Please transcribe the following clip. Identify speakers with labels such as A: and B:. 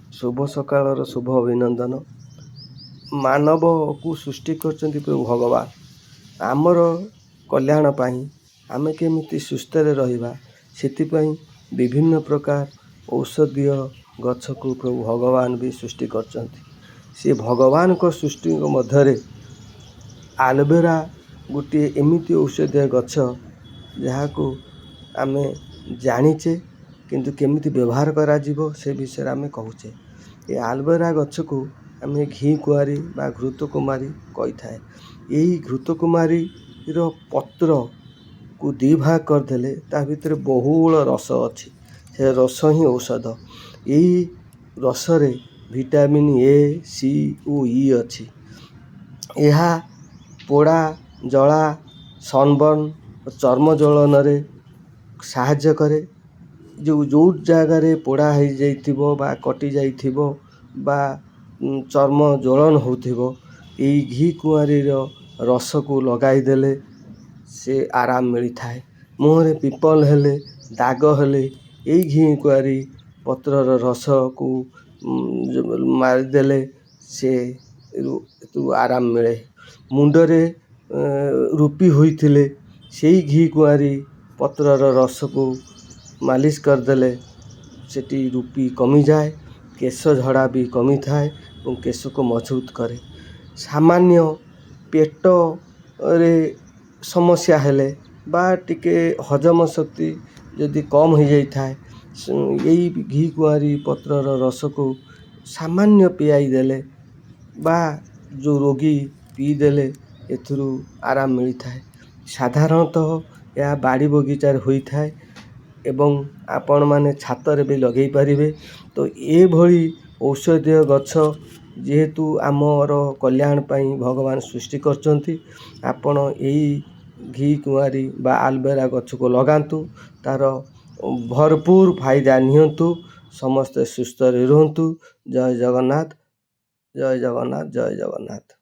A: शुभ सकाळर शुभ अभिनंदन। मानव को सृष्टि करचंती प्रभु भगवान आमर कल्याण पाई आमे केमिति सुस्थ रहिबा सेतिपाई विभिन्न प्रकार औषधीय गछ को प्रभु भगवान भी सृष्टि करचंती। से भगवान को सृष्टि मध्य आलोवेरा गोटे एमिति औषधीय गछ जहाँ को आमे जानिचे किंतु केमिति व्यवहार करा जीवो से विषय आमे कहूचे। ये आलोवेरा गछ को आमे घी कुआरी बा घृतकुमारी कही थाए। यही घृतकुमारी रो पत्र को दी भाग करदेले ता भितर बहुल रस अच्छी से रस ही औषध। यही रस रे विटामिन ए सी ओ ई अच्छी। यह पोड़ा जला सनबर्न चर्म ज्वलन रे साहाय्य करे। जो जगार पोड़ा हो जाइथिबो बा कटि जाइथिबो बा चर्म ज्वलन होथिबो यही घी कुआरी रो रस को लगाई देले से आराम मिली थाए। मुहरे पिपल हेले दाग हेले यही घी कुआरी पत्रर रस को मारिदेले से आराम मिले। मुंडरे रूपी होइथिले सेही घी कुआरी पत्रर रस को मालिश करदेले सेटी रूपी कमी जाए। केश झड़ा भी कमी थाए और केश को मजबूत करे। सामान्य पेट रे समस्या हेले बा टिके हजम शक्ति यदि कम हो जाई थाए यही घी कुआरी पत्रर रस को सामान्य पियाई देले बा जो रोगी पी देले एथुरु आराम मिली थाए। साधारणतः यह बाड़ी बगीचार होई थाए एवं आपण माने छातर भी लगे पारिबे। तो ये भली औषधीय गछ जेहेतु आमर कल्याण पाई भगवान सृष्टि करचंती आपण यही घी कुआरी बा आलोवेरा गछ को लगांतु तार भरपूर फायदा नियंतु। समस्त सुस्थ रहंतु। जय जगन्नाथ जय जगन्नाथ जय जगन्नाथ।